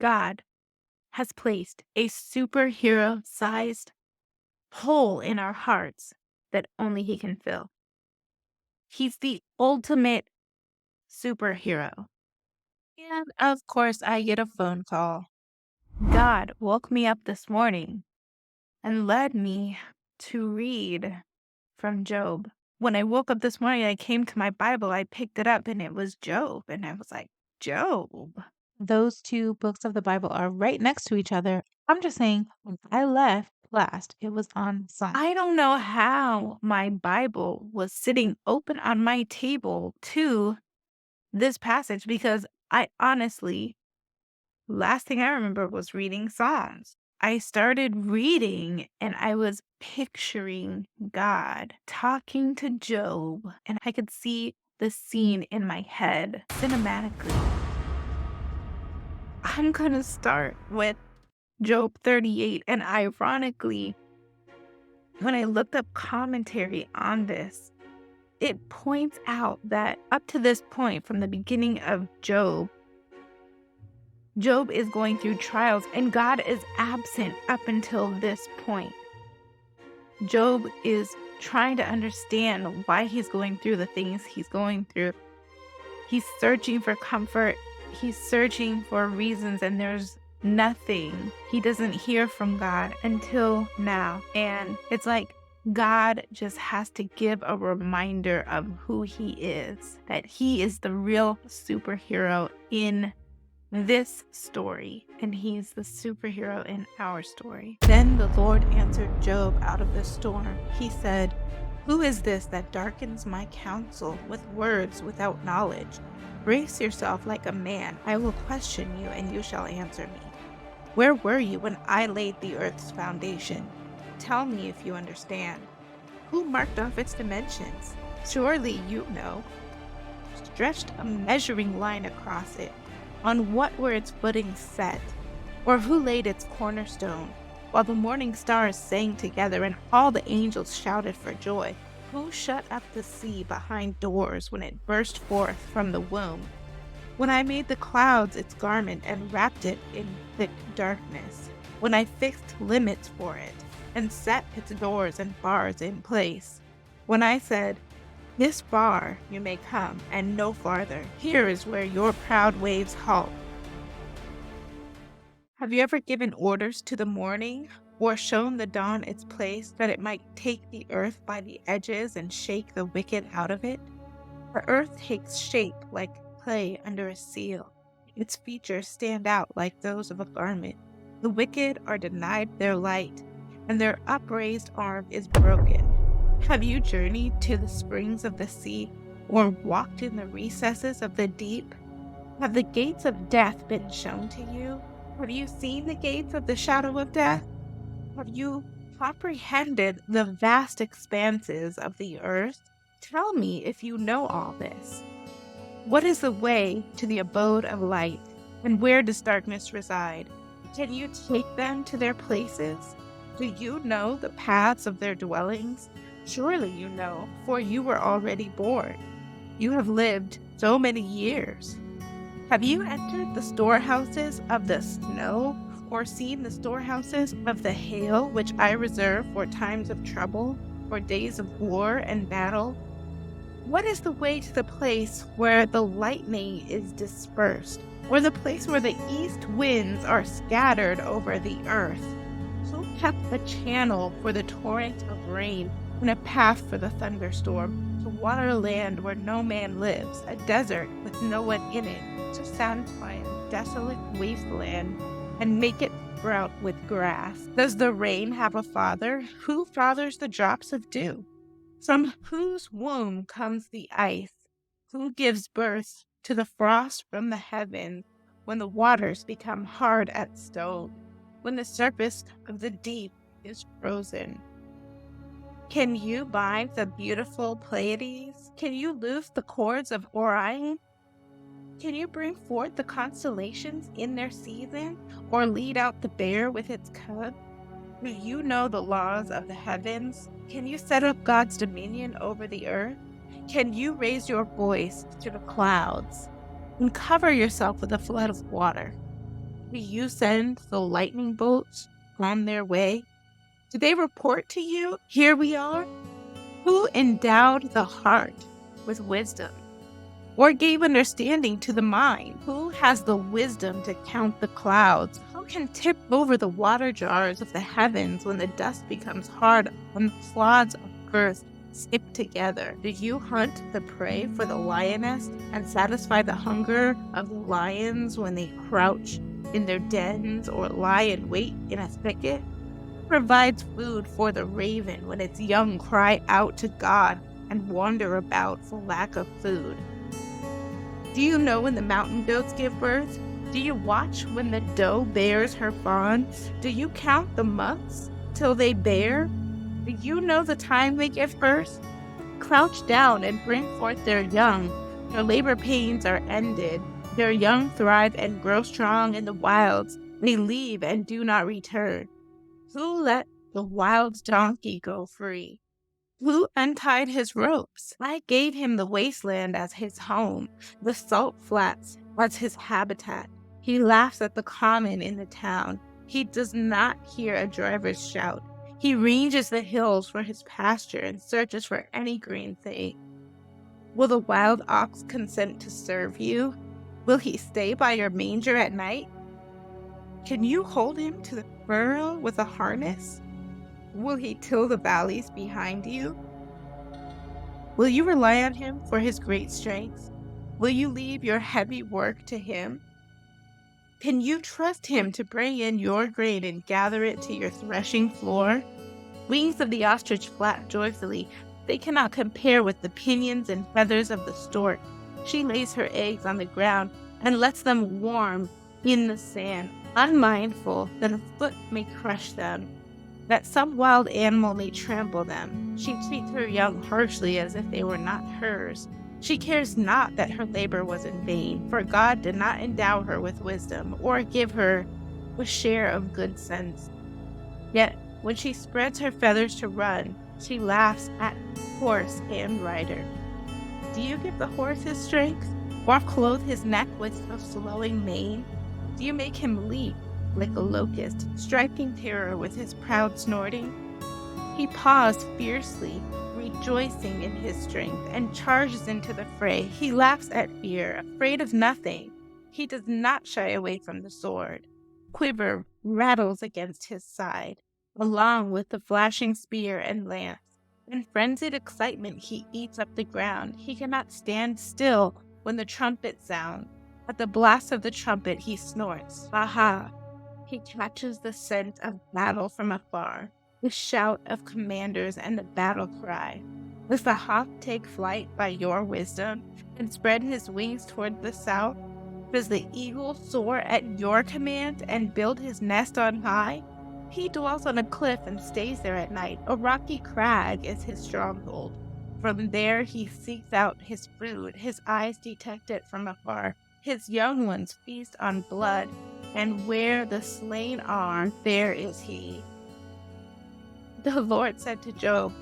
God has placed a superhero-sized hole in our hearts that only He can fill. He's the ultimate superhero. And of course, I get a phone call. God woke me up this morning and led me to read from Job. When I woke up this morning, I came to my Bible, I picked it up, and it was Job. And I was like, Job? Those two books of the Bible are right next to each other. I'm just saying, when I left last, it was on Psalm. I don't know how my Bible was sitting open on my table to this passage because I honestly, last thing I remember was reading Psalms. I started reading and I was picturing God talking to Job, and I could see the scene in my head cinematically. I'm going to start with Job 38. And ironically, when I looked up commentary on this, it points out that up to this point, from the beginning of Job, Job is going through trials and God is absent up until this point. Job is trying to understand why he's going through the things he's going through. He's searching for comfort. He's searching for reasons, and there's nothing. He doesn't hear from God until now. And it's like God just has to give a reminder of who He is, that He is the real superhero in this story, and He's the superhero in our story. Then the Lord answered Job out of the storm. He said, "Who is this that darkens my counsel with words without knowledge? Brace yourself like a man. I will question you, and you shall answer me. Where were you when I laid the earth's foundation? Tell me if you understand. Who marked off its dimensions? Surely you know. Stretched a measuring line across it. On what were its footings set? Or who laid its cornerstone? While the morning stars sang together and all the angels shouted for joy. Who shut up the sea behind doors when it burst forth from the womb? When I made the clouds its garment and wrapped it in thick darkness. When I fixed limits for it and set its doors and bars in place. When I said, 'This far you may come, and no farther. Here is where your proud waves halt.' Have you ever given orders to the morning, or shown the dawn its place, that it might take the earth by the edges and shake the wicked out of it? The earth takes shape like clay under a seal. Its features stand out like those of a garment. The wicked are denied their light, and their upraised arm is broken. Have you journeyed to the springs of the sea, or walked in the recesses of the deep? Have the gates of death been shown to you? Have you seen the gates of the shadow of death? Have you comprehended the vast expanses of the earth? Tell me if you know all this. What is the way to the abode of light, and where does darkness reside? Can you take them to their places? Do you know the paths of their dwellings? Surely you know, for you were already born. You have lived so many years. Have you entered the storehouses of the snow, or seen the storehouses of the hail, which I reserve for times of trouble, for days of war and battle? What is the way to the place where the lightning is dispersed, or the place where the east winds are scattered over the earth? Who kept a channel for the torrent of rain, and a path for the thunderstorm, to water land where no man lives, a desert with no one in it, to satisfy a desolate wasteland, and make it sprout with grass? Does the rain have a father? Who fathers the drops of dew? From whose womb comes the ice? Who gives birth to the frost from the heavens, when the waters become hard as stone, when the surface of the deep is frozen? Can you bind the beautiful Pleiades? Can you loose the cords of Orion? Can you bring forth the constellations in their season, or lead out the bear with its cub? Do you know the laws of the heavens? Can you set up God's dominion over the earth? Can you raise your voice to the clouds and cover yourself with a flood of water? Do you send the lightning bolts on their way? Do they report to you, "Here we are"? Who endowed the heart with wisdom, or gave understanding to the mind? Who has the wisdom to count the clouds? Who can tip over the water jars of the heavens when the dust becomes hard and the clods of earth stick together? Do you hunt the prey for the lioness and satisfy the hunger of the lions when they crouch in their dens or lie in wait in a thicket? Provides food for the raven when its young cry out to God and wander about for lack of food? Do you know when the mountain goats give birth? Do you watch when the doe bears her fawn? Do you count the months till they bear? Do you know the time they give birth? Crouch down and bring forth their young. Their labor pains are ended. Their young thrive and grow strong in the wilds. They leave and do not return. Who let the wild donkey go free? Who untied his ropes? I gave him the wasteland as his home, the salt flats as his habitat. He laughs at the common in the town. He does not hear a driver's shout. He ranges the hills for his pasture and searches for any green thing. Will the wild ox consent to serve you? Will he stay by your manger at night? Can you hold him to the furrow with a harness? Will he till the valleys behind you? Will you rely on him for his great strength? Will you leave your heavy work to him? Can you trust him to bring in your grain and gather it to your threshing floor? Wings of the ostrich flap joyfully. They cannot compare with the pinions and feathers of the stork. She lays her eggs on the ground and lets them warm in the sand, unmindful that a foot may crush them, that some wild animal may trample them. She treats her young harshly as if they were not hers. She cares not that her labor was in vain, for God did not endow her with wisdom or give her a share of good sense. Yet, when she spreads her feathers to run, she laughs at horse and rider. Do you give the horse his strength, or clothe his neck with a flowing mane? Do you make him leap like a locust, striking terror with his proud snorting? He paws fiercely, rejoicing in his strength, and charges into the fray. He laughs at fear, afraid of nothing. He does not shy away from the sword. Quiver rattles against his side, along with the flashing spear and lance. In frenzied excitement, he eats up the ground. He cannot stand still when the trumpet sounds. At the blast of the trumpet, he snorts. Aha! He catches the scent of battle from afar, the shout of commanders and the battle cry. Does the hawk take flight by your wisdom and spread his wings toward the south? Does the eagle soar at your command and build his nest on high? He dwells on a cliff and stays there at night. A rocky crag is his stronghold. From there he seeks out his food. His eyes detect it from afar. His young ones feast on blood, and where the slain are, there is he. The Lord said to Job,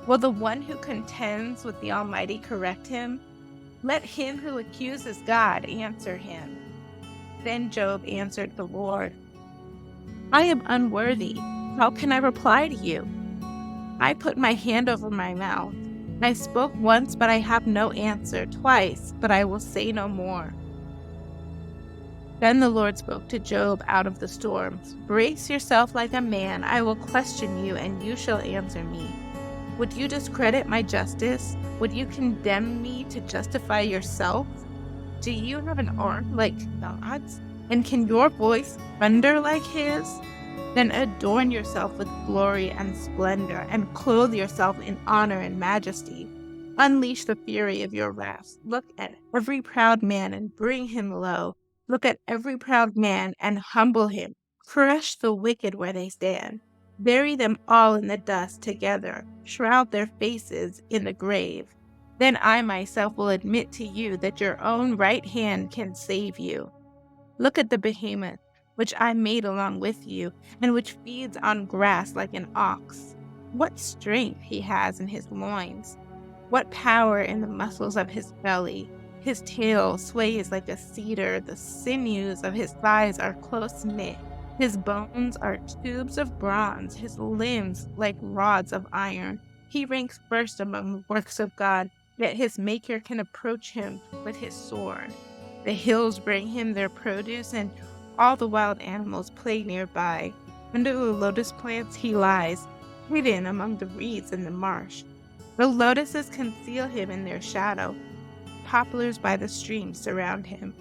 will the one who contends with the Almighty correct him? Let him who accuses God answer him. Then Job answered the Lord, I am unworthy. How can I reply to you? I put my hand over my mouth. I spoke once, but I have no answer, twice, but I will say no more. Then the Lord spoke to Job out of the storm. Brace yourself like a man. I will question you, and you shall answer me. Would you discredit my justice? Would you condemn me to justify yourself? Do you have an arm like God's? And can your voice thunder like his? Then adorn yourself with glory and splendor, and clothe yourself in honor and majesty. Unleash the fury of your wrath. Look at every proud man and bring him low. Look at every proud man and humble him. Crush the wicked where they stand. Bury them all in the dust together. Shroud their faces in the grave. Then I myself will admit to you that your own right hand can save you. Look at the behemoth, which I made along with you, and which feeds on grass like an ox. What strength he has in his loins! What power in the muscles of his belly! His tail sways like a cedar, the sinews of his thighs are close knit. His bones are tubes of bronze, his limbs like rods of iron. He ranks first among the works of God, yet his maker can approach him with his sword. The hills bring him their produce, and all the wild animals play nearby. Under the lotus plants he lies, hidden among the reeds in the marsh. The lotuses conceal him in their shadow. Poplars by the stream surround him.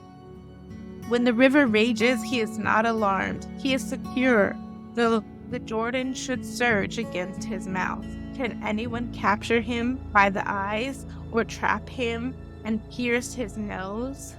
When the river rages, he is not alarmed. He is secure, though the Jordan should surge against his mouth. Can anyone capture him by the eyes, or trap him and pierce his nose?